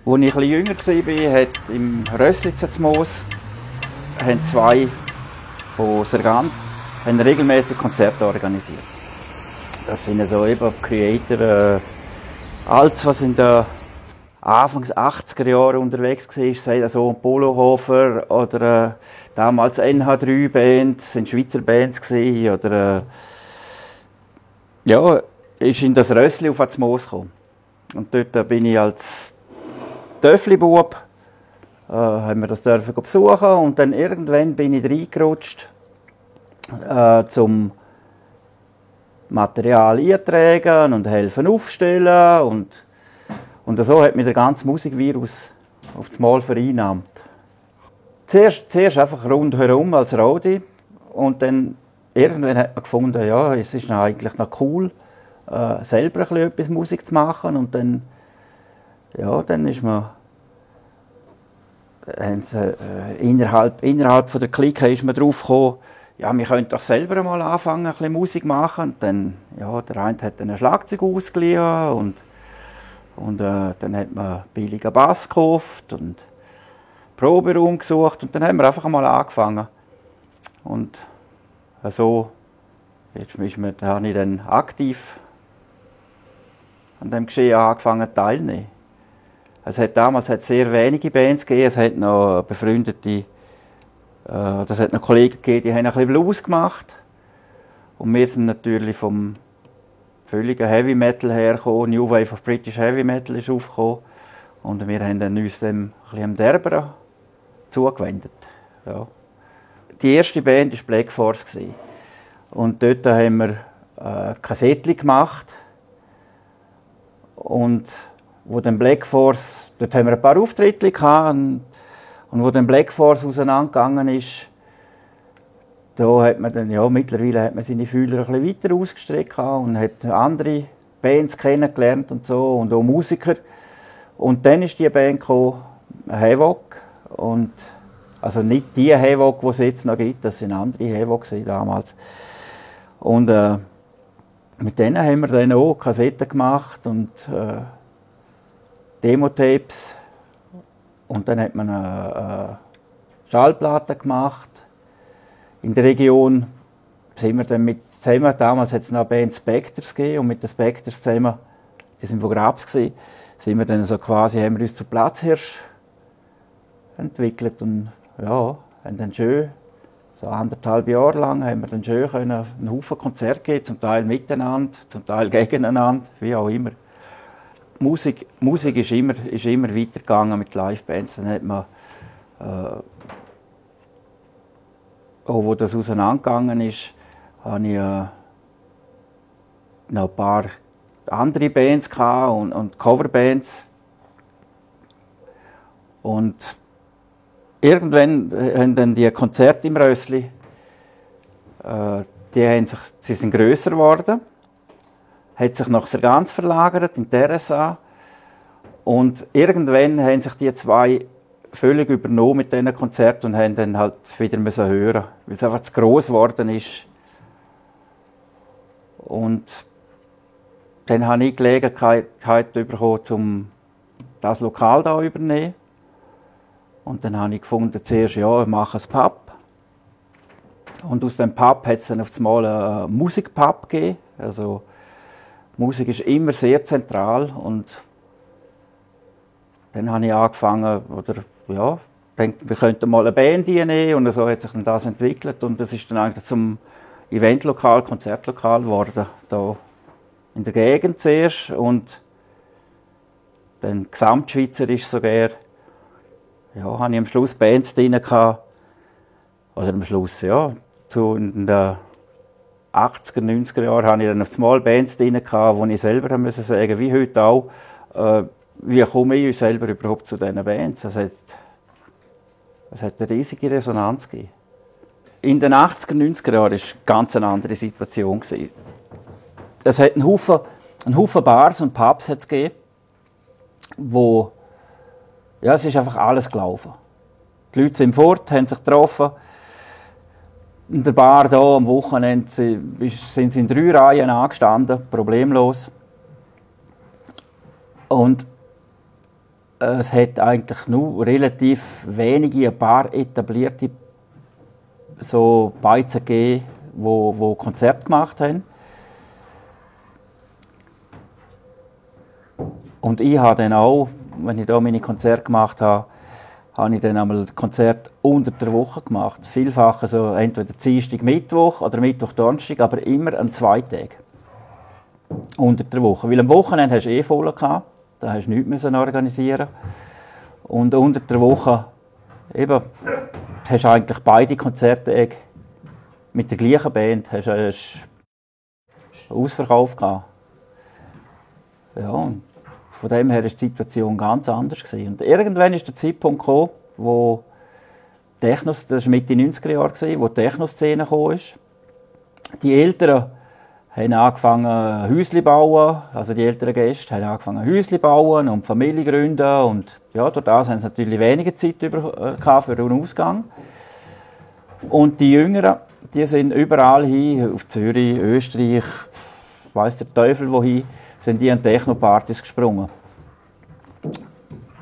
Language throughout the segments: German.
Als ich etwas jünger war, hat im Rösslitzer zu Moos haben zwei von Sergans regelmäßig Konzerte organisiert. Das sind so eben Creator, alles was in den Anfangs 80er Jahren unterwegs war, sei das so Polohofer oder damals NH3-Band, das sind Schweizer Bands gewesen, oder ja, ist in das Rössli auf das Moos gekommen. Und dort bin ich als Töffli-Bub, haben wir das dürfen besuchen und dann irgendwann bin ich reingerutscht zum Material eintragen und helfen aufstellen und so hat mich der ganze Musikvirus auf das Mal vereinnahmt. Zuerst einfach rundherum als Rodi und dann irgendwann hat man gefunden, ja, es ist eigentlich noch cool, selber ein bisschen etwas Musik zu machen und dann ist man innerhalb von der Clique ist man drauf gekommen, ja, wir könnten doch selber mal anfangen, ein bisschen Musik machen. Und dann, ja, der eine hat dann ein Schlagzeug ausgeliehen und dann hat man billigen Bass gekauft und Proberaum gesucht und dann haben wir einfach mal angefangen. Und so habe ich dann aktiv an dem Geschehen angefangen zu teilnehmen. Damals hat es sehr wenige Bands gegeben, es hat noch befreundete, es hat noch Kollegen gegeben, die haben ein bisschen Blues gemacht. Und wir sind natürlich vom völligen Heavy Metal hergekommen, New Wave of British Heavy Metal ist aufgekommen. Und wir haben dann uns dem ein bisschen am Derberen zugewendet. Ja. Die erste Band war Black Force. Und dort haben wir Kassettchen gemacht. Und wo dann Black Force, dort haben wir ein paar Auftritte gehabt, und wo dann Black Force auseinandergegangen ist, da hat man dann, ja, mittlerweile hat man seine Fühler ein bisschen weiter ausgestreckt und hat andere Bands kennengelernt und so, und auch Musiker. Und dann ist die Band gekommen, Havoc, und also nicht die Havoc, die es jetzt noch gibt, das sind andere Havoc damals. Und mit denen haben wir dann auch Kassetten gemacht und Demo-Tapes. Und dann hat man eine Schallplatte gemacht. In der Region sind wir dann zusammen, damals hat es noch eine Band Spectres gegeben, und mit den Spectres zusammen, die sind von Grabs gewesen, sind wir dann so quasi, haben wir uns zu Platzhirsch entwickelt und ja, haben dann schön, so 1,5 Jahre lang, haben wir dann schön einen Haufen Konzerte geben, zum Teil miteinander, zum Teil gegeneinander, wie auch immer. Musik ist immer weitergegangen mit Livebands. Dann hat man, auch wo das auseinandergegangen ist, habe ich noch ein paar andere Bands und Coverbands. Und irgendwann haben dann die Konzerte im Rössli, sie sind grösser geworden, hat sich nach Sergans verlagert, in die RSA. Und irgendwann haben sich die zwei völlig übernommen mit diesen Konzerten und haben dann halt wieder hören, weil es einfach zu gross geworden ist. Und dann habe ich die Gelegenheit bekommen, um das Lokal hier zu übernehmen. Und dann habe ich gefunden, zuerst, ja, ich mache ein Pub. Und aus dem Pub hat es dann auf einmal einen Musikpub gegeben. Also, Musik ist immer sehr zentral. Und dann habe ich angefangen, wir könnten mal eine Band nehmen. Und so hat sich dann das entwickelt. Und das ist dann eigentlich zum Eventlokal, Konzertlokal geworden. Da in der Gegend zuerst. Und dann gesamtschweizerisch sogar. Ja, hatte ich am Schluss Bands drin gehabt. Oder am Schluss, ja, in den 80er, 90er Jahren hatte ich dann auf einmal Bands drin gehabt, wo ich selber sagen musste, wie heute auch, wie komme ich selber überhaupt zu diesen Bands? Es hat eine riesige Resonanz gegeben. In den 80er, 90er Jahren war es eine ganz andere Situation. Es hat einen Haufen Bars und Pubs gegeben, wo ja, es ist einfach alles gelaufen. Die Leute sind fort, haben sich getroffen. In der Bar hier am Wochenende sind sie in 3 Reihen angestanden, problemlos. Und Es hat eigentlich nur relativ wenige, ein paar etablierte so Beizen gegeben, wo Konzerte gemacht haben. Und ich habe dann auch, wenn ich da meine Konzerte gemacht habe, habe ich dann einmal Konzert unter der Woche gemacht. Vielfach also entweder Dienstag, Mittwoch oder Mittwoch, Donnerstag, aber immer an 2 Tagen. Unter der Woche. Weil am Wochenende hast du voll gehabt, da hast du nichts organisieren. Und unter der Woche eben, hast du eigentlich beide Konzerte mit der gleichen Band hast einen Ausverkauf gehabt. Ja, und von dem her war die Situation ganz anders gewesen. Und irgendwann ist der Zeitpunkt gekommen, wo Technos, das war Mitte 90er Jahre, wo die Techno-Szene gekommen ist. Die Eltern haben angefangen Häusli bauen, also die älteren Gäste haben angefangen Häusli bauen und Familie gründen und ja, durch das haben sie natürlich weniger Zeit für den Ausgang. Und die Jüngeren, die sind überall hin, auf Zürich, Österreich, weiss der Teufel wohin, sind die an Techno-Partys gesprungen.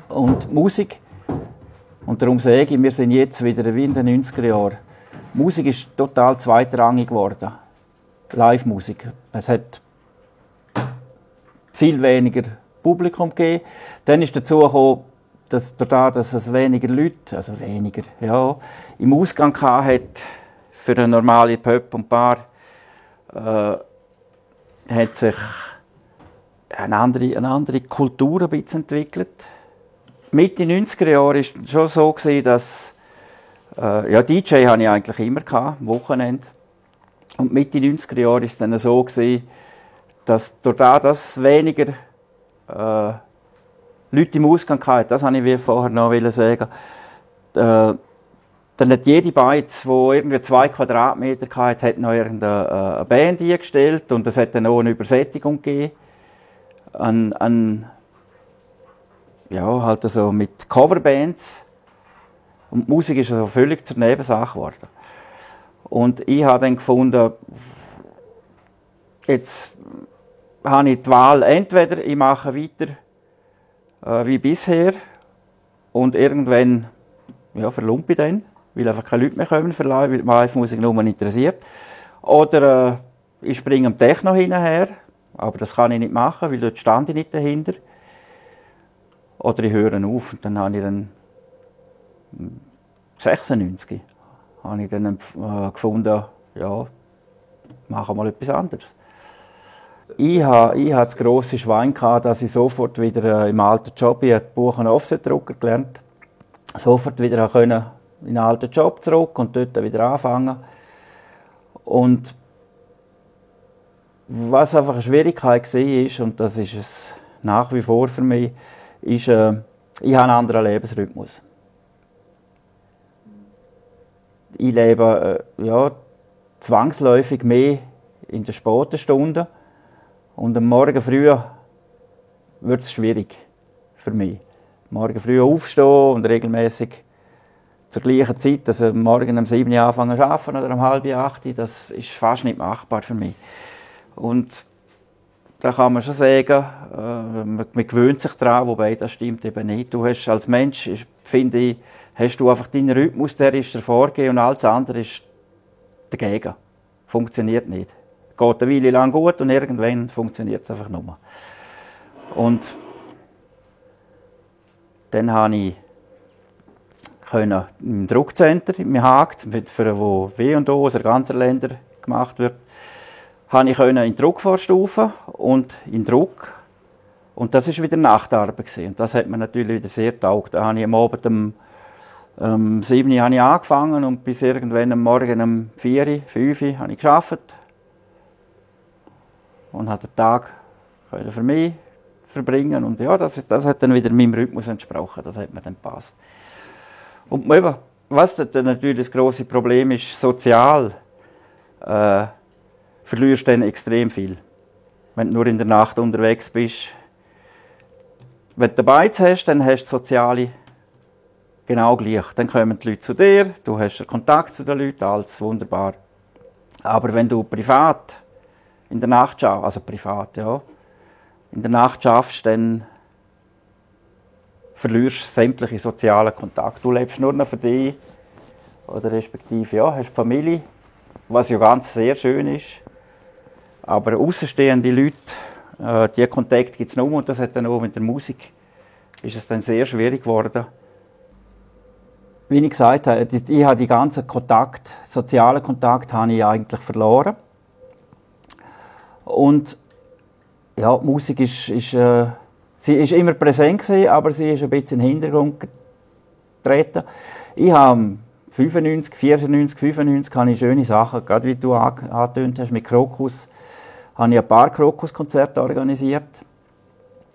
Und Musik, und darum sage ich, wir sind jetzt wieder wie in den 90er Jahren. Musik ist total zweitrangig geworden. Live-Musik. Es hat viel weniger Publikum gegeben. Dann ist dazu gekommen, dass es weniger Leute, also weniger, ja, im Ausgang hat für eine normale Pub und Bar, hat sich eine andere Kultur ein bisschen entwickelt. Mitte 90er Jahre war es schon so, dass ja, DJ hatte ich eigentlich immer gehabt, am Wochenende. Und Mitte 90er Jahre war es dann so, dass durch das weniger Leute im Ausgang hatten, das wollte ich wie vorher noch sagen, dann hat jede Beiz, die irgendwie 2 Quadratmeter hatte, hat noch irgendeine Band eingestellt und es hat dann auch eine Übersättigung gegeben. Ja, halt also mit Coverbands. Und die Musik ist also völlig zur Nebensache geworden. Und ich habe dann gefunden, jetzt habe ich die Wahl, entweder ich mache weiter wie bisher und irgendwann ja, verlumpe ich dann, weil einfach keine Leute mehr kommen, weil die Live-Musik nur interessiert. Oder ich springe am Techno hinterher, aber das kann ich nicht machen, weil dort stand ich nicht dahinter. Oder ich höre auf und dann habe ich dann 96 habe ich dann gefunden, ja, mache mal etwas anderes. Ich hatte das grosse Schwein gehabt, dass ich sofort wieder im alten Job, ich habe Buch- und Offset-Drucker gelernt, sofort wieder in den alten Job zurück und dort wieder anfangen. Und was einfach eine Schwierigkeit war, und das ist es nach wie vor für mich, ist, ich habe einen anderen Lebensrhythmus. Ich lebe ja, zwangsläufig mehr in den späten Stunden und am Morgen früh wird es schwierig für mich. Morgen früh aufstehen und regelmäßig zur gleichen Zeit, also morgen um 7 Uhr anfangen zu arbeiten oder um 7:30, das ist fast nicht machbar für mich. Und da kann man schon sagen, man gewöhnt sich daran, wobei das stimmt eben nicht. Du hast als Mensch, finde ich, hast du einfach deinen Rhythmus, der ist vorgegeben und alles andere ist dagegen. Funktioniert nicht. Geht eine Weile lang gut und irgendwann funktioniert es einfach nur. Und dann konnte ich im Druckcenter im Haag, für wo W&O aus den ganzen Ländern gemacht wird, konnte ich in die Druckvorstufe und in Druck. Und das war wieder Nachtarbeit. Und das hat mir natürlich wieder sehr getaugt. Da habe ich am Abend um 7 Uhr habe ich angefangen und bis irgendwann am Morgen um 4 Uhr, 5 Uhr habe ich gearbeitet. Und habe den Tag für mich verbringen. Und ja, das hat dann wieder meinem Rhythmus entsprochen. Das hat mir dann gepasst. Und eben, was dann natürlich das grosse Problem ist, sozial verlierst du dann extrem viel. Wenn du nur in der Nacht unterwegs bist. Wenn du dabei hast, dann hast du soziale genau gleich. Dann kommen die Leute zu dir, du hast den Kontakt zu den Leuten, alles wunderbar. Aber wenn du privat in der Nacht schaffst, also privat, ja, in der Nacht schaffst, dann verlierst sämtliche sozialen Kontakte. Du lebst nur noch für dich, oder respektive, ja, hast Familie, was ja ganz sehr schön ist. Aber außenstehende Leute, diese Kontakte gibt es nur, und das hat dann auch mit der Musik, ist es dann sehr schwierig geworden. Wie ich gesagt habe, ich habe die ganzen sozialen Kontakte habe ich eigentlich verloren. Und ja, die Musik sie ist immer präsent gewesen, aber sie ist ein bisschen in den Hintergrund getreten. Ich habe 95, 94, 95 habe ich schöne Sachen, gerade wie du angetönt hast, mit Krokus, habe ich ein paar Krokus-Konzerte organisiert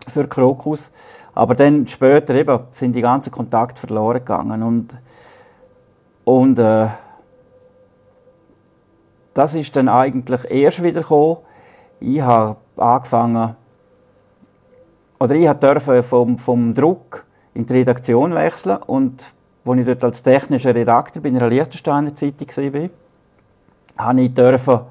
für Krokus. Aber dann später eben sind die ganzen Kontakte verloren gegangen. Und das ist dann eigentlich erst wieder gekommen. Ich habe angefangen, oder ich durfte vom Druck in die Redaktion wechseln. Und als ich dort als technischer Redakteur bei einer Liechtensteiner Zeitung war, durfte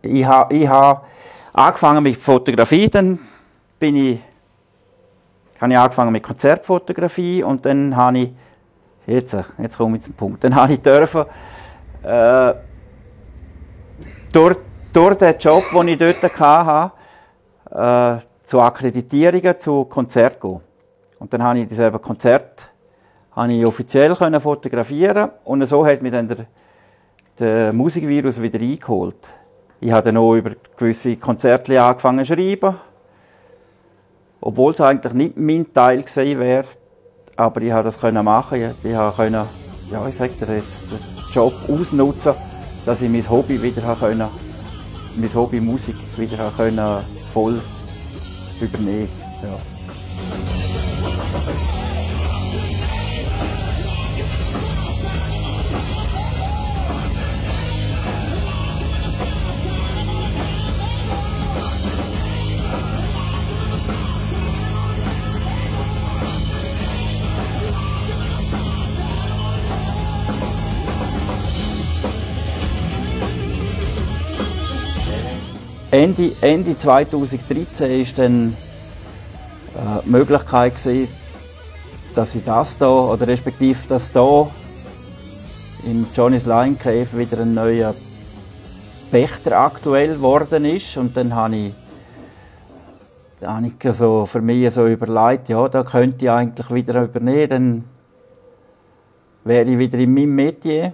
ich habe angefangen mit Fotografie, dann habe ich angefangen mit Konzertfotografie und dann habe ich, jetzt komme ich zum Punkt, dann habe ich dürfen, durch den Job, den ich dort hatte, zu Akkreditierungen, zu Konzerten gehen. Und dann habe ich dieselben Konzerte offiziell fotografieren und so hat mich dann der Musikvirus wieder eingeholt. Ich habe dann auch über gewisse Konzerte angefangen zu schreiben, obwohl es eigentlich nicht mein Teil gewesen wäre, aber ich konnte das machen. Ich konnte, ja, ich sage dir jetzt, den Job ausnutzen, dass ich mein Hobby wieder mein Hobby Musik wieder voll übernehmen. Ja. Ende 2013 war dann die Möglichkeit gewesen, dass ich das hier, oder respektive dass hier im Johnny's Lion Cave wieder ein neuer Pächter aktuell geworden ist. Und dann habe ich so für mich so überlegt, ja, da könnte ich eigentlich wieder übernehmen, dann wäre ich wieder in meinem Metier.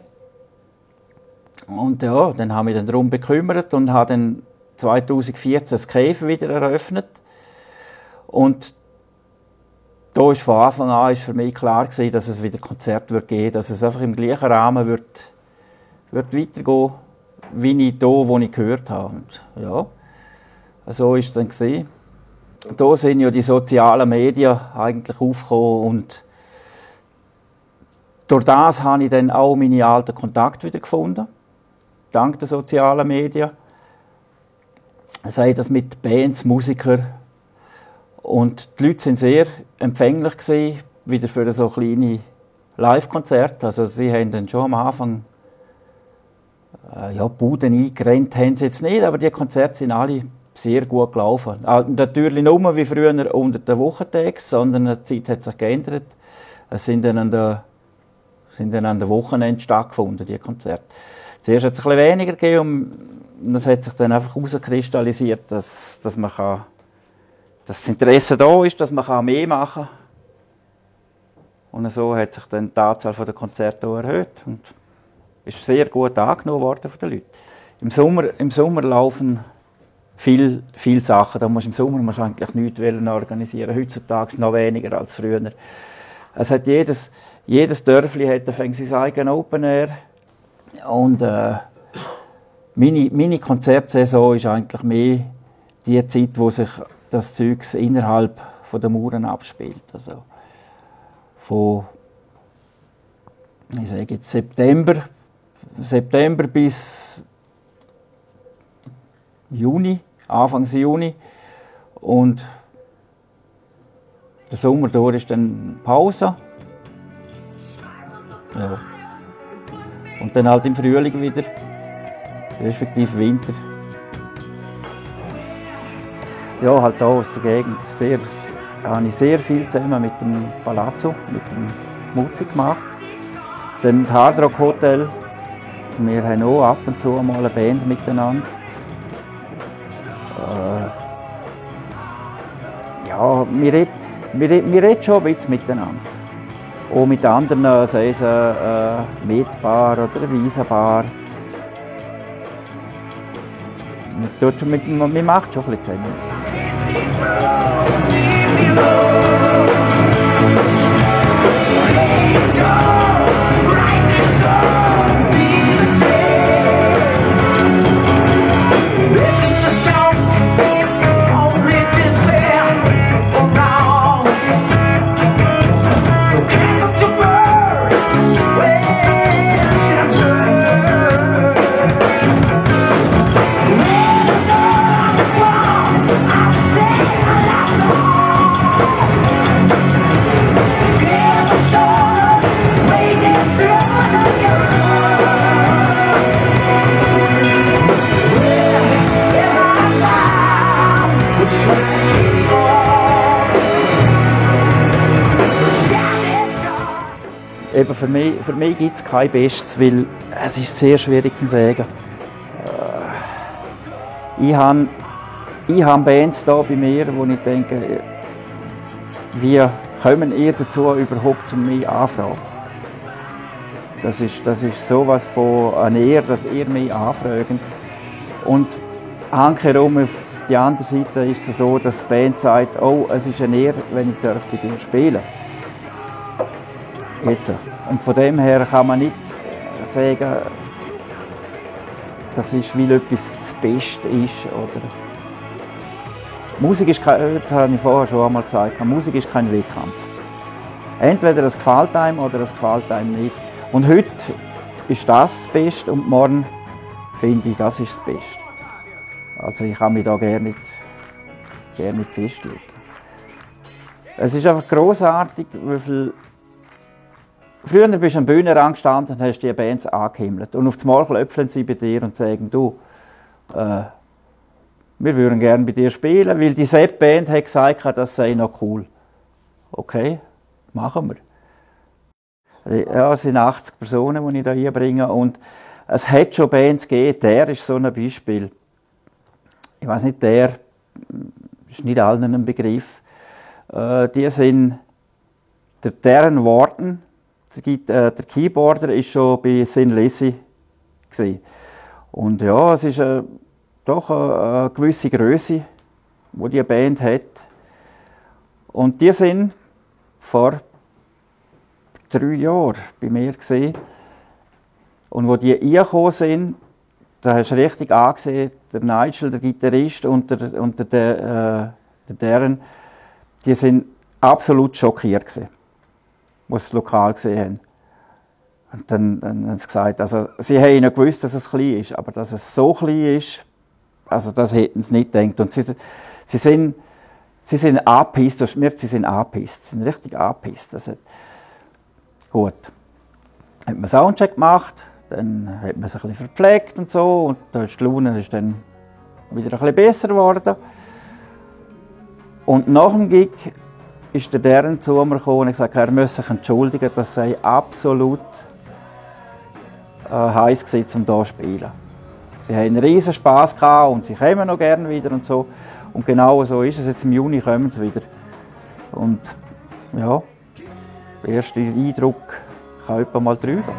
Und ja, dann habe ich mich darum gekümmert und habe dann 2014 das Cave wieder eröffnet. Und da war von Anfang an für mich klar gewesen, dass es wieder Konzerte geben wird, dass es einfach im gleichen Rahmen wird weitergehen, wie ich wo ich gehört habe. Und ja, so war es dann gewesen. Da sind ja die sozialen Medien eigentlich aufgekommen und durch das habe ich dann auch meine alten Kontakte wieder gefunden, dank der sozialen Medien. Sei das mit Bands, Musikern. Und die Leute waren sehr empfänglich gewesen, wieder für so kleine Live-Konzerte. Also sie haben dann schon am Anfang Buden eingerannt, haben sie jetzt nicht, aber die Konzerte sind alle sehr gut gelaufen. Natürlich nicht mehr wie früher unter den Wochentagen, sondern die Zeit hat sich geändert. Es sind dann an den Wochenenden stattgefunden, die Konzerte. Zuerst hat es ein bisschen weniger gegeben und es hat sich dann einfach herauskristallisiert, dass das Interesse da ist, dass man mehr machen kann. Und so hat sich dann die Anzahl der Konzerte auch erhöht und ist sehr gut angenommen worden von den Leuten. Im Sommer laufen viele Sachen. Im Sommer musst du eigentlich nichts organisieren. Heutzutage noch weniger als früher. Es hat jedes Dörfli hat sein eigenes Open Air. Und meine Konzertsaison ist eigentlich mehr die Zeit, wo sich das Zeugs innerhalb der Mauern abspielt. Also von ich sage jetzt September bis Juni, Anfang Juni. Und der Sommer durch ist dann Pause. Ja. Und dann halt im Frühling wieder, respektive Winter. ja, halt hier aus der Gegend habe ich sehr viel zusammen mit dem Palazzo, mit dem Muzzi gemacht. Dann das Hard Rock Hotel. Wir haben auch ab und zu mal eine Band miteinander. Ja, wir reden schon ein bisschen miteinander. Auch mit anderen, sei es eine Mietbar oder eine Wiesenbar. Man macht schon ein bisschen zusammen. Eben für mich gibt es kein Bestes, weil es ist sehr schwierig zu sagen. Ich habe Bands da bei mir, wo ich denke, wie kommen ihr dazu, überhaupt zu mir anfragen? Das ist sowas von an ihr, dass ihr mich anfragt. Und hankerum auf die andere Seite ist es so, dass die Band sagt, oh, es ist eine Ehre, wenn ich bei dir spielen darf. Jetzt. Und von dem her kann man nicht sagen, das ist, weil etwas das Beste ist. Oder Musik ist kein, das habe ich vorher schon einmal gesagt, Musik ist kein Wettkampf. Entweder das gefällt einem oder das gefällt einem nicht. Und heute ist das Beste und morgen finde ich, das ist das Beste. Also ich kann mich da gerne nicht festlegen. Es ist einfach grossartig, wie viel. Früher bist du am Bühnenrand gestanden und hast die Bands angehimmelt. Und auf einmal klopfen sie bei dir und sagen, du, wir würden gerne bei dir spielen, weil die Sepp-Band hat gesagt, das sei noch cool. Okay, machen wir. Ja, es sind 80 Personen, die ich hier einbringe. Und es hat schon Bands gegeben, der ist so ein Beispiel. Ich weiß nicht, der ist nicht allen ein Begriff. Die sind der Darren Warden. Der Keyboarder war schon bei Thin Lizzy. Und ja, es ist doch eine gewisse Größe, die diese Band hat. Und die sind vor 3 Jahren bei mir gesehen. Und wo die reingekommen sind, da hast du richtig angesehen, der Nigel, der Gitarrist und der Darren, die sind absolut schockiert gewesen, als sie das Lokal gesehen haben. Und dann haben sie gesagt, also, sie haben ja gewusst, dass es klein ist, aber dass es so klein ist, also das hätten sie nicht gedacht. Und sie sind angepisst, du hast gemerkt, sie sind angepisst, sie sind richtig angepisst. Also, gut, hat man Soundcheck gemacht, dann hat man sich ein bisschen verpflegt und so, und die Laune ist dann wieder ein bisschen besser geworden. Und nach dem Gig ist der Darren zu mir gekommen und gesagt, er müsse sich entschuldigen, das sei absolut heiß gewesen, um hier zu spielen. Sie haben riesen Spass gehabt und sie kommen noch gerne wieder und so. Und genau so ist es. Jetzt im Juni kommen sie wieder. Und ja, der erste Eindruck kann etwa mal drüber.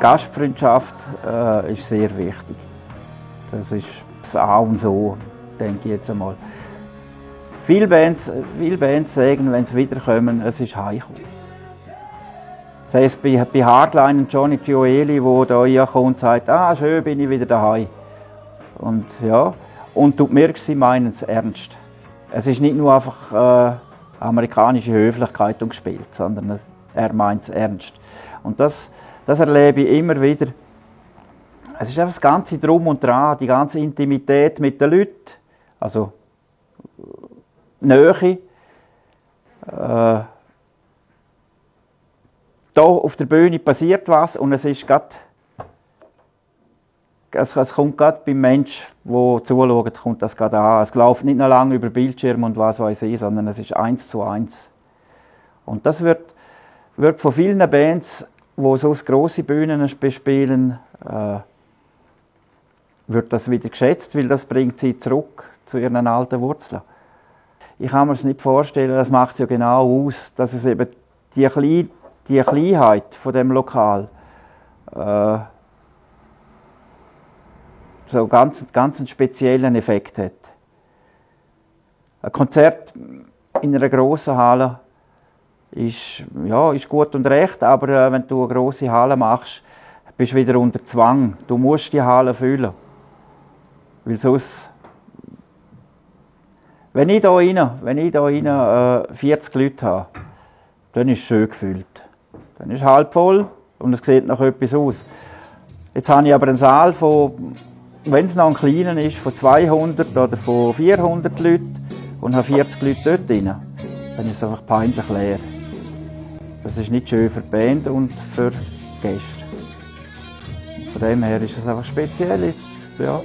Gastfreundschaft ist sehr wichtig. Das ist das A und O, denke ich jetzt einmal. Viele Bands sagen, wenn sie wiederkommen, es ist heimgekommen. Sei es bei Hardline und Johnny Gioeli, der da reinkommt und sagt, schön, bin ich wieder daheim. Und ja, und du merkst, sie meinen es ernst. Es ist nicht nur einfach amerikanische Höflichkeit gespielt, sondern er meint es ernst. Und das erlebe ich immer wieder. Es ist einfach das ganze Drum und Dran, die ganze Intimität mit den Leuten, also Nähe. Da auf der Bühne passiert was und es kommt gerade beim Menschen, der zuschaut, kommt das gerade an. Es läuft nicht noch lange über Bildschirm und was weiß ich, sondern es ist 1:1. Und das wird von vielen Bands, die so grosse Bühnen bespielen, wird das wieder geschätzt, weil das bringt sie zurück zu ihren alten Wurzeln. Ich kann mir es nicht vorstellen, das macht es ja genau aus, dass es eben die Kleinheit von dem Lokal so ganz einen speziellen Effekt hat. Ein Konzert in einer grossen Halle ist gut und recht, aber wenn du eine grosse Halle machst, bist du wieder unter Zwang. Du musst die Halle füllen. Weil sonst, wenn ich hier rein 40 Leute habe, dann ist es schön gefüllt. Dann ist es halb voll und es sieht nach etwas aus. Jetzt habe ich aber einen Saal von, wenn es noch ein kleiner ist, von 200 oder von 400 Leuten und habe 40 Leute dort drin. Dann ist es einfach peinlich leer. Das ist nicht schön für die Band und für die Gäste. Von dem her ist es einfach speziell, ja,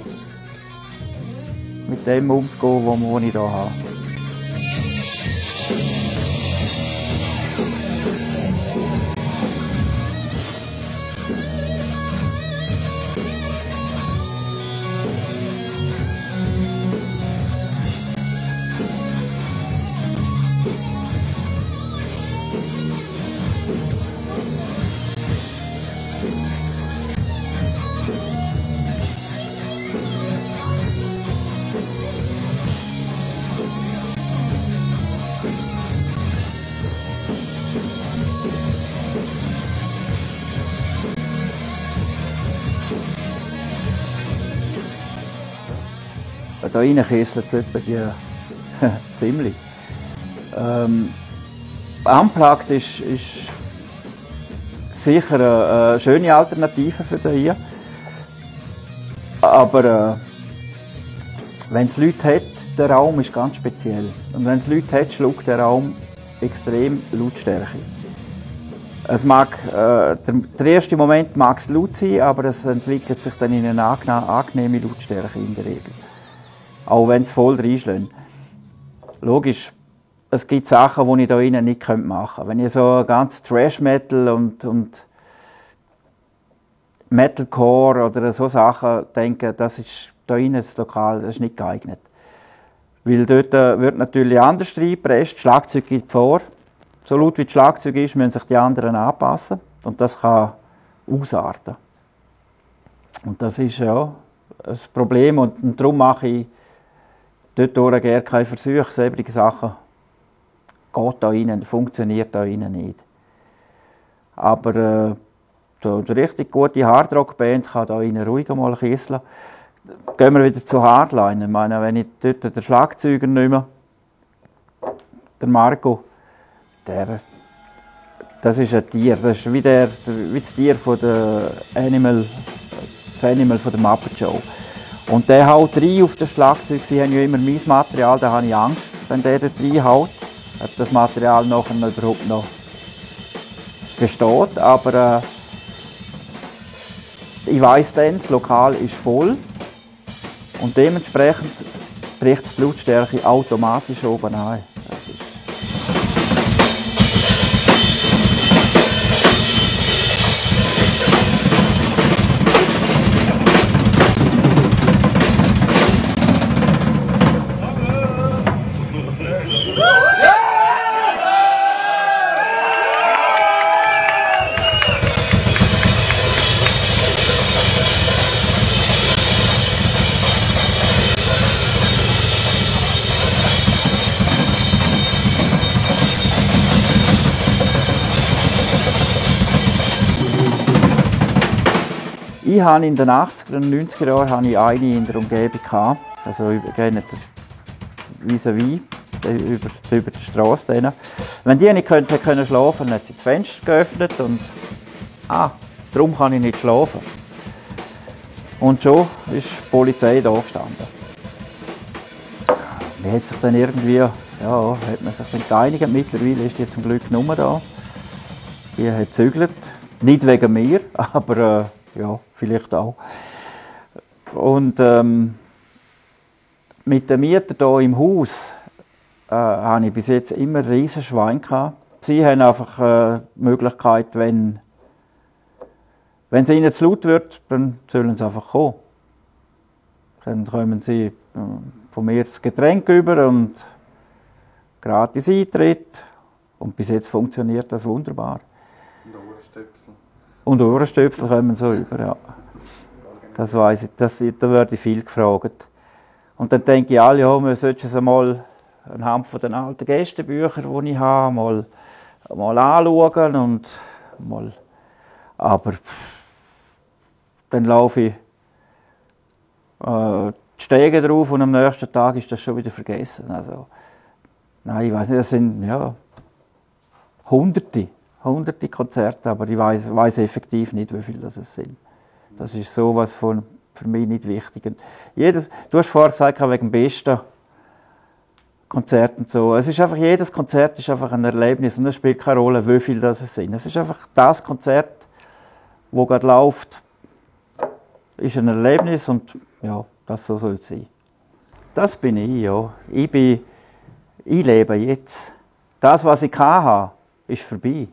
mit dem umzugehen, was ich hier habe. Da rein kesselt es etwa ziemlich. Unplugged ist sicher eine schöne Alternative für hier. Aber wenn es Leute hat, der Raum ist ganz speziell. Und wenn es Leute hat, schluckt der Raum extrem Lautstärke. Es mag, der erste Moment mag es laut sein, aber es entwickelt sich dann in eine angenehme Lautstärke in der Regel. Auch wenn es voll reinschlägt. Logisch, es gibt Sachen, die ich hier drinnen nicht machen könnte. Wenn ich so ganz Trash-Metal und Metalcore oder so Sachen denke, das ist hier drinnen das Lokal, das ist nicht geeignet. Weil dort wird natürlich anders reingepresst, das Schlagzeug geht vor. So laut wie das Schlagzeug ist, müssen sich die anderen anpassen. Und das kann ausarten. Und das ist ja ein Problem. Und darum mache ich dort gerne keine Versuche, selbrige Sachen geht da rein, funktioniert da rein nicht. Aber so eine richtig gute Hardrock-Band kann da rein ruhig mal kisseln. Gehen wir wieder zu Hardline. Ich meine, wenn ich dort den Schlagzeuger nicht mehr, der Marco, das ist ein Tier. Das ist wie das Tier von der Animal von der Muppet Show. Und der haut rein auf das Schlagzeug. Sie haben ja immer mein Material, da habe ich Angst, wenn der dort reinhaut. Ob das Material nachher überhaupt noch besteht. Aber ich weiss dann, das Lokal ist voll. Und dementsprechend bricht die Lautstärke automatisch oben ein. Ich hatte in den 80er und 90er Jahren eine in der Umgebung gehabt, also vis-à-vis, über die Straße. Wenn die nicht können schlafen, dann hat sie das Fenster geöffnet und darum kann ich nicht schlafen. Und schon ist die Polizei da gestanden. Man hat sich dann irgendwie, hat man sich dann geeinigt. Mittlerweile ist die zum Glück nur da. Die hat gezügelt. Nicht wegen mir, aber vielleicht auch. Und mit den Mietern hier im Haus hatte ich bis jetzt immer einen riesen Schwein gehabt. Sie haben einfach die Möglichkeit, wenn es ihnen zu laut wird, dann sollen sie einfach kommen. Dann kommen sie von mir das Getränk über und gratis Eintritt. Und bis jetzt funktioniert das wunderbar. Und Ohrenstöpsel. Und Ohrenstöpsel kommen so über, ja. Das weiss ich, da werde ich viel gefragt. Und dann denke ich, wir sollten es einmal anhand von den alten Gästebüchern, die ich habe, mal anschauen und mal. Aber dann laufe ich die Stege drauf und am nächsten Tag ist das schon wieder vergessen. Also, nein, ich weiß nicht, das sind hunderte Konzerte, aber ich weiss effektiv nicht, wie viele das sind. Das ist sowas für mich nicht wichtig. Du hast vorher gesagt, wegen dem besten Konzert und so. Es ist einfach, jedes Konzert ist einfach ein Erlebnis und es spielt keine Rolle, wie viele das sind. Es ist einfach das Konzert, das gerade läuft, ist ein Erlebnis und das so soll es sein. Das bin ich, ja. Ich lebe jetzt. Das, was ich hatte, ist vorbei.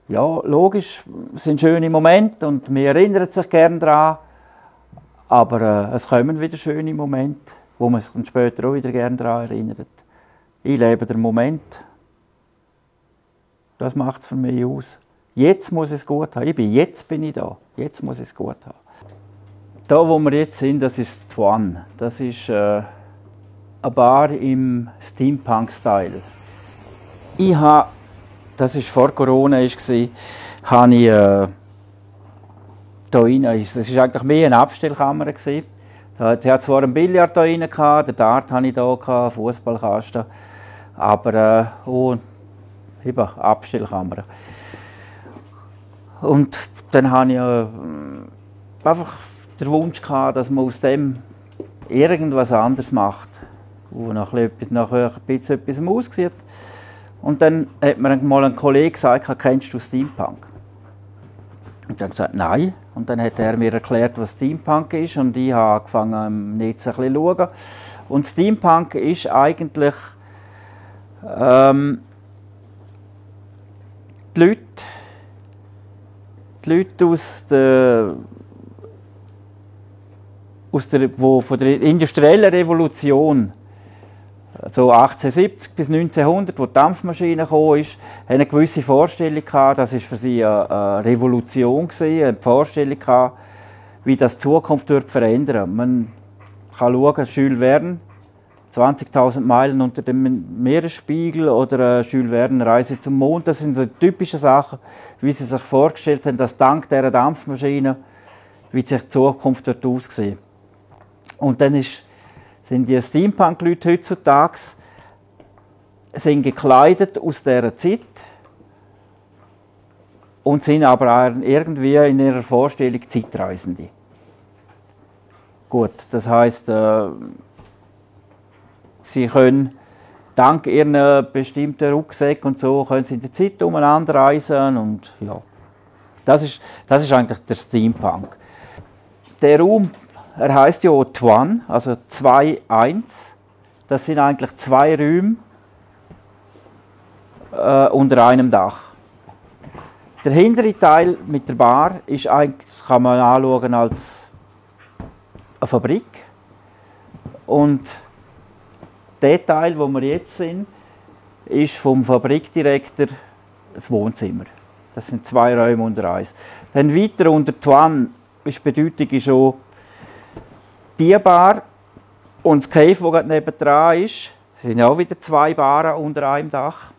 Ja, logisch, es sind schöne Momente und man erinnert sich gerne daran. Aber es kommen wieder schöne Momente, wo man sich dann später auch wieder gerne daran erinnert. Ich lebe den Moment. Das macht es für mich aus. Jetzt muss ich es gut haben. Jetzt bin ich da. Jetzt muss ich es gut haben. Da, wo wir jetzt sind, das ist Twan. Das ist eine Bar im Steampunk-Style. Das war vor Corona, habe ich hier rein, es war eigentlich mehr eine Abstellkammer. Die hat zwar einen Billard hier rein, den Dart hatte ich hier, einen Fußballkasten, aber eben Abstellkammer. Und dann hatte ich einfach den Wunsch gehabt, dass man aus dem irgendwas anderes macht, wo nach ein bisschen etwas aussieht. Und dann hat mir mal ein Kollege gesagt, kennst du Steampunk? Und ich habe gesagt, nein. Und dann hat er mir erklärt, was Steampunk ist. Und ich habe angefangen, im Netz ein bisschen zu schauen. Und Steampunk ist eigentlich die Leute von der industriellen Revolution, so 1870 bis 1900, wo die Dampfmaschine kam, haben eine gewisse Vorstellung gehabt. Das war für sie eine Revolution, eine Vorstellung gehabt, wie das die Zukunft wird verändern. Man kann schauen, Jules Verne, 20.000 Meilen unter dem Meeresspiegel oder Jules Verne Reise zum Mond. Das sind so typische Sachen, wie sie sich vorgestellt haben, dass dank dieser Dampfmaschine, wie sich die Zukunft wird aussehen. Und dann sind die Steampunk-Leute heutzutage gekleidet aus dieser Zeit und sind aber auch irgendwie in ihrer Vorstellung Zeitreisende. Gut, das heisst, sie können dank ihren bestimmten Rucksäcken und so können sie in der Zeit umeinander reisen und ja, das ist eigentlich der Steampunk. Der Raum, er heisst ja Twan, also 2-1. Das sind eigentlich 2 Räume unter einem Dach. Der hintere Teil mit der Bar ist eigentlich, kann man anschauen als eine Fabrik. Und der Teil, wo wir jetzt sind, ist vom Fabrikdirektor das Wohnzimmer. Das sind 2 Räume unter eins. Dann weiter unter Twan ist die Bedeutung schon die Bar und das Cave, das gerade nebendran ist. Es sind auch wieder 2 Baren unter einem Dach.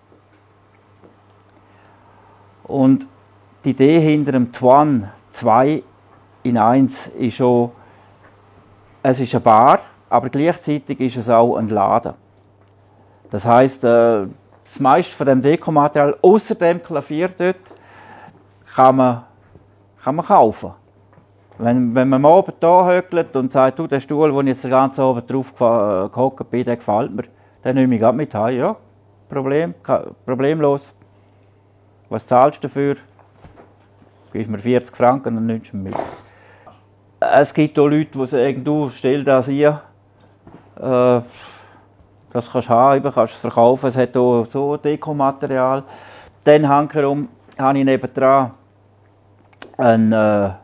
Und die Idee hinter dem Twan 2 in eins ist schon, es ist eine Bar, aber gleichzeitig ist es auch ein Laden. Das heisst, das meiste von dem Dekomaterial, außer dem Klavier dort, kann man kaufen. Wenn man am Abend da höckelt und sagt, du, der Stuhl, wo ich jetzt den ganzen Abend drauf gehockt bin, der gefällt mir, den nehme ich gerade mit heim. Ja, problemlos. Was zahlst du dafür? Gibst mir 40 Franken und nimmst du mit. Es gibt auch Leute, die sagen, du, stell das hier. Das kannst du haben, kannst es verkaufen. Es hat auch so Dekomaterial. Dann hankerum habe ich nebendran einen, er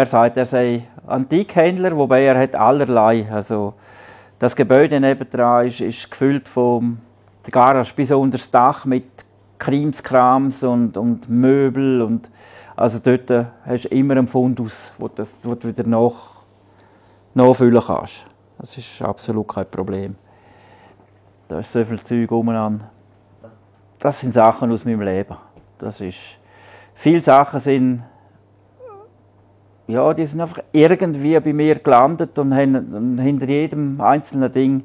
sagt, er sei Antikhändler, wobei er hat allerlei. Also, das Gebäude nebendran ist gefüllt von der Garage bis unter das Dach mit Krimskrams und Möbel. Und also dort hast du immer einen Fundus, wo du wieder nachfüllen kannst. Das ist absolut kein Problem. Da ist so viel Zeug umeinander. Das sind Sachen aus meinem Leben. Viele Sachen sind, ja, die sind einfach irgendwie bei mir gelandet und hinter jedem einzelnen Ding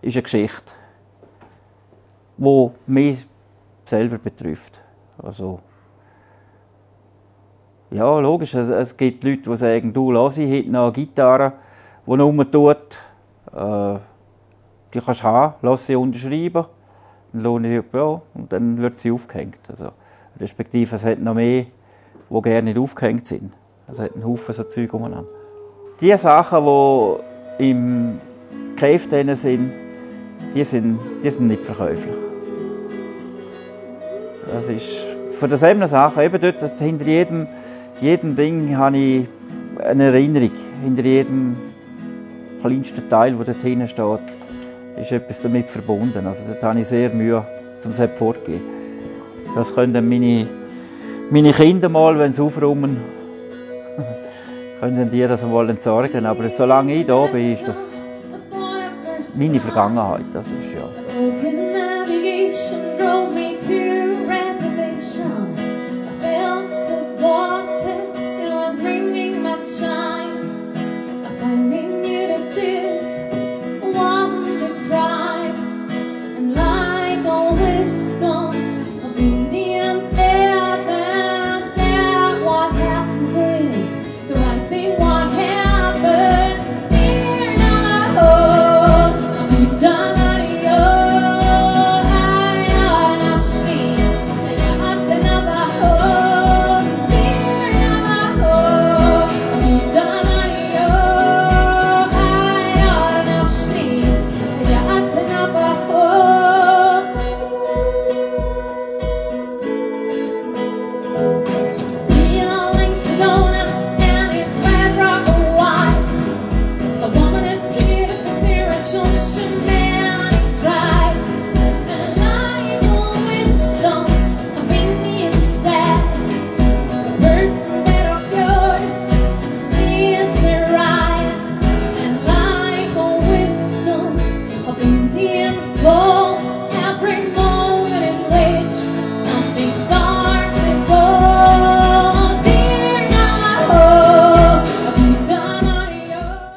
ist eine Geschichte, die mich selber betrifft. Also, ja, logisch, es gibt Leute, die sagen, du, lass ich heute noch eine Gitarre, die rumtut, die kannst du haben, lass sie unterschreiben, dann lohne ich, ja, und dann wird sie aufgehängt. Also, respektive, es hat noch mehr, die gerne nicht aufgehängt sind. Es hat einen Haufen so Zeug umeinander. Die Sachen, die im Cave drin sind, die sind nicht verkäuflich. Das ist von derselben Sache, eben dort hinter jedem Ding habe ich eine Erinnerung. Hinter jedem kleinsten Teil, der dort hinten steht, ist etwas damit verbunden. Also dort habe ich sehr Mühe, um es fortzugeben. Das können dann meine Kinder mal, wenn sie aufräumen, können die das wohl entsorgen. Aber solange ich da bin, ist das meine Vergangenheit. Das ist ja.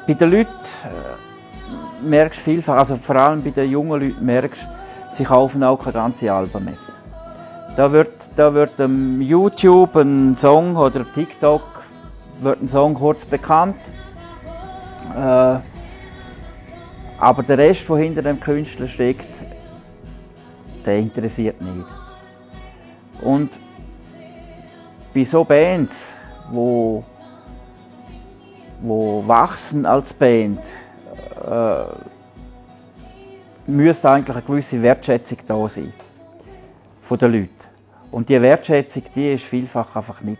Bei den Leuten merkst du vielfach, also vor allem bei den jungen Leuten merkst du, sie kaufen auch keine ganze Alben mehr. Da wird YouTube ein Song oder TikTok wird ein Song kurz bekannt, aber der Rest, der hinter dem Künstler steckt, der interessiert nicht. Und bei so Bands, wo wachsen als Band, müsste eigentlich eine gewisse Wertschätzung da sein von den Leuten. Und diese Wertschätzung, die ist vielfach einfach nicht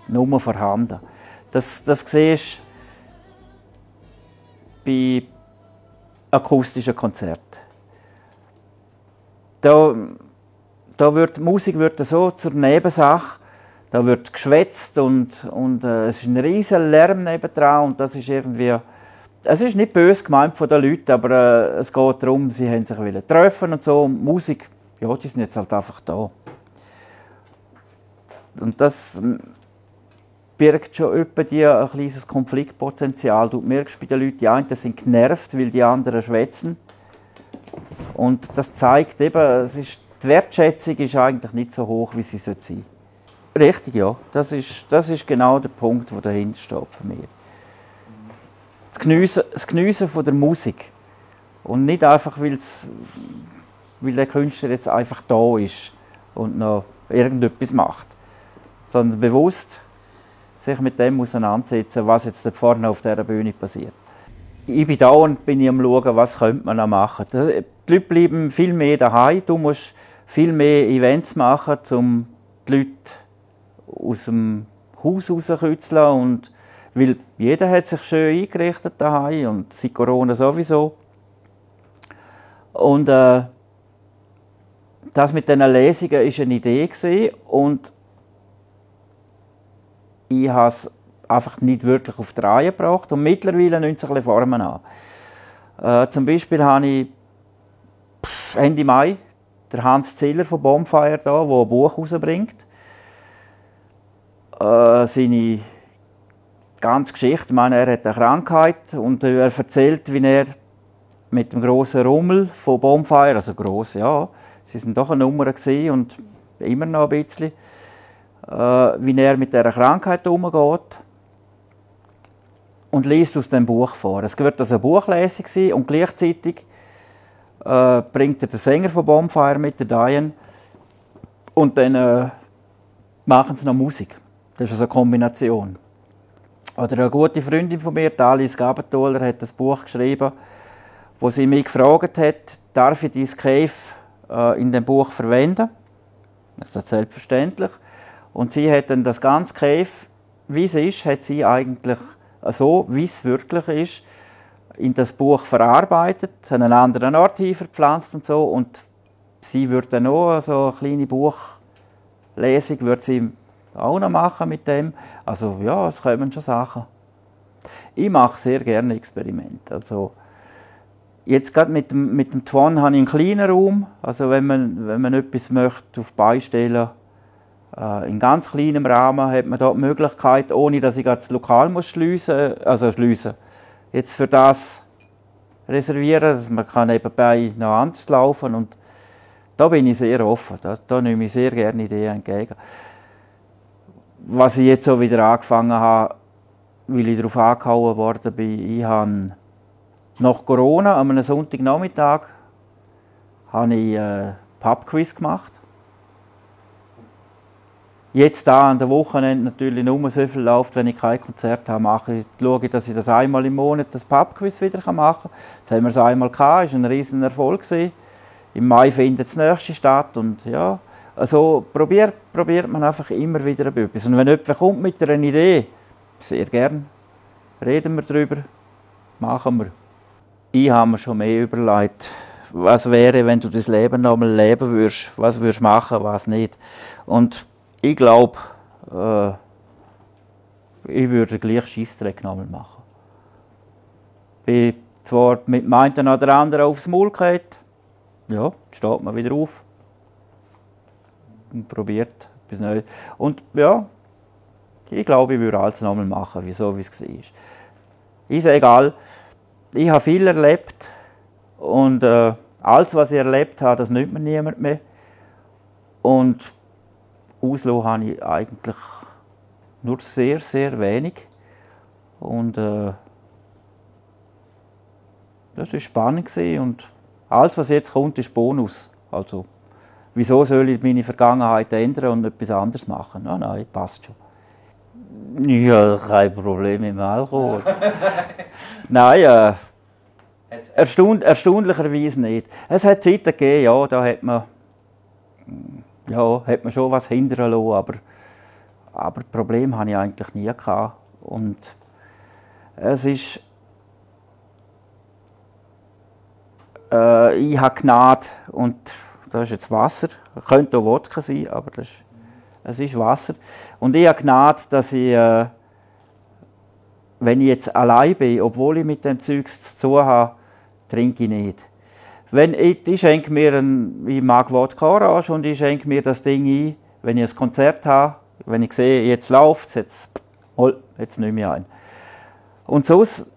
nur vorhanden. Das siehst du bei akustischen Konzerten. Da wird die Musik so zur Nebensache. Da wird geschwätzt und es ist ein riesen Lärm nebendran und das ist irgendwie, es ist nicht böse gemeint von den Leuten, aber es geht darum, sie haben sich treffen und so. Und Musik, ja, die sind jetzt halt einfach da. Und das birgt schon etwa ein kleines Konfliktpotenzial. Du merkst bei den Leuten, die einen sind genervt, weil die anderen schwätzen. Und das zeigt eben, die Wertschätzung ist eigentlich nicht so hoch, wie sie sein sollte. Richtig, ja. Das ist genau der Punkt, der dahinter steht für mich. Das Geniessen von der Musik. Und nicht einfach, weil der Künstler jetzt einfach da ist und noch irgendetwas macht. Sondern bewusst sich mit dem auseinandersetzen, was jetzt da vorne auf dieser Bühne passiert. Ich bin da und bin am Schauen, was könnte man noch machen. Die Leute bleiben viel mehr daheim. Du musst viel mehr Events machen, um die Leute aus dem Haus rauszukitzeln. Und weil jeder hat sich schön eingerichtet daheim und seit Corona sowieso. Und das mit diesen Lesungen war eine Idee gewesen, und ich habe es einfach nicht wirklich auf die Reihe gebracht. Und mittlerweile nimmt es ein bisschen Formen an. Zum Beispiel habe ich Ende Mai der Hans Ziller von Bonfire da, der ein Buch herausbringt. Seine ganze Geschichte, ich meine, er hat eine Krankheit und er erzählt, wie er mit dem grossen Rummel von Bonfire, also gross, ja, sie sind doch eine Nummer gewesen und immer noch ein bisschen, wie er mit dieser Krankheit umgeht und liest aus dem Buch vor. Es wird also eine Buchlesung sein und gleichzeitig bringt er den Sänger von Bonfire mit, der Diane, und dann machen sie noch Musik. Das ist also eine Kombination. Oder eine gute Freundin von mir, Alice Gabenthaler, hat ein Buch geschrieben, wo sie mich gefragt hat, darf ich dein Cave in dem Buch verwenden? Das ist selbstverständlich. Und sie hat dann das ganze Cave, wie es ist, hat sie eigentlich so, wie es wirklich ist, in das Buch verarbeitet, an einen anderen Ort hin verpflanzt und so. Und sie würde dann auch so eine kleine Buchlesung würde sie auch noch machen mit dem. Also ja, es kommen schon Sachen. Ich mache sehr gerne Experimente. Also, jetzt gerade mit dem Twan habe ich einen kleinen Raum. Also wenn man etwas möchte auf die Beine stellen, in ganz kleinem Rahmen, hat man dort die Möglichkeit, ohne dass ich das Lokal schliessen muss. Jetzt für das reservieren, dass man nebenbei noch anders laufen kann. Und da bin ich sehr offen. Da nehme ich sehr gerne Ideen entgegen. Was ich jetzt auch wieder angefangen habe, weil ich darauf angehauen worden bin, ich habe nach Corona, an einem Sonntagnachmittag, habe ich Pubquiz gemacht. Jetzt da an der Wochenende natürlich nur so viel läuft, wenn ich kein Konzert habe, schaue ich, dass ich das einmal im Monat das Pubquiz wieder machen kann. Jetzt haben wir es einmal gehabt, es war ein riesen Erfolg. Im Mai findet das nächste statt und ja, also probiert man einfach immer wieder etwas. Und wenn jemand kommt mit einer Idee, sehr gern, reden wir darüber, machen wir. Ich habe mir schon mehr überlegt, was wäre, wenn du das Leben noch einmal leben würdest, was würdest du machen, was nicht. Und ich glaube, ich würde gleich Scheissdreck noch einmal machen. Ich bin zwar mit dem einen oder anderen aufs Maul gefallen, ja, steht man wieder auf und probiert etwas Neues. Und ja, ich glaube, ich würde alles noch einmal machen, wie es war. Ist egal. Ich habe viel erlebt und alles, was ich erlebt habe, das nimmt mir niemand mehr. Und auslassen habe ich eigentlich nur sehr, sehr wenig. Und das war spannend und alles, was jetzt kommt, ist Bonus. Also, wieso soll ich meine Vergangenheit ändern und etwas anderes machen? Nein, passt schon. Ich habe kein Problem mit dem Alkohol. Nein, erstaunlicherweise nicht. Es hat Zeiten gegeben, ja, da hat man schon was hindern lassen, aber Probleme hatte ich eigentlich nie gehabt. Und es ist ich habe Gnade und das ist jetzt Wasser. Könnte auch Wodka sein, aber es ist Wasser. Und ich habe Gnade, dass ich, wenn ich jetzt allein bin, obwohl ich mit dem Zeugs zu tun habe, trinke ich nicht. Ich schenke mir ich mag Wodka Orange und ich schenke mir das Ding ein, wenn ich ein Konzert habe Wenn ich sehe, jetzt läuft es, jetzt nehme ich ein. Und sonst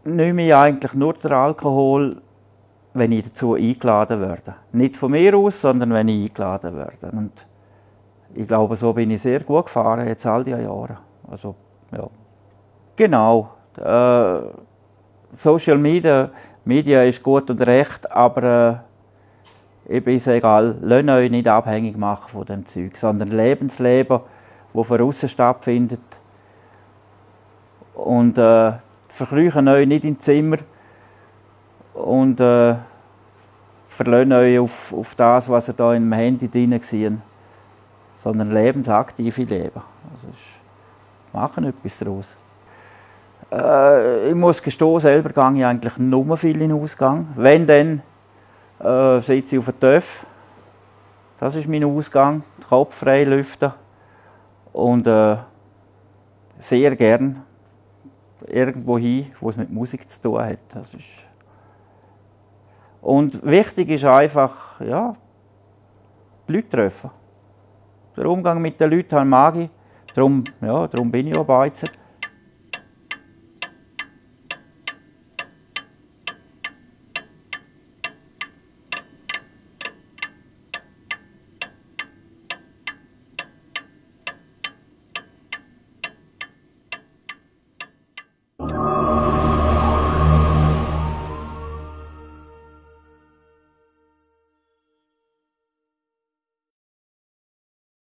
nehme ich eigentlich nur den Alkohol, wenn ich dazu eingeladen werde. Nicht von mir aus, sondern wenn ich eingeladen werde. Und ich glaube, so bin ich sehr gut gefahren, jetzt all diese Jahre. Also, ja. Genau. Social Media ist gut und recht, aber eben ist egal, lasst euch nicht abhängig machen von dem Zeug, sondern Lebensleben, das von außen stattfindet. Und verkrüchen euch nicht im Zimmer und verlassen euch auf das, was ihr da im Handy drin seht, sondern lebensaktive Leben. Also machen etwas daraus. Ich muss gestehen, selber gehe ich eigentlich nur viel in den Ausgang. Wenn, dann sitze ich auf dem Töff. Das ist mein Ausgang. Kopf frei lüften. Und sehr gern irgendwo hin, wo es mit Musik zu tun hat. Das ist und wichtig ist einfach, ja, die Leute treffen. Der Umgang mit den Leuten mag ich. Darum bin ich auch Beizer.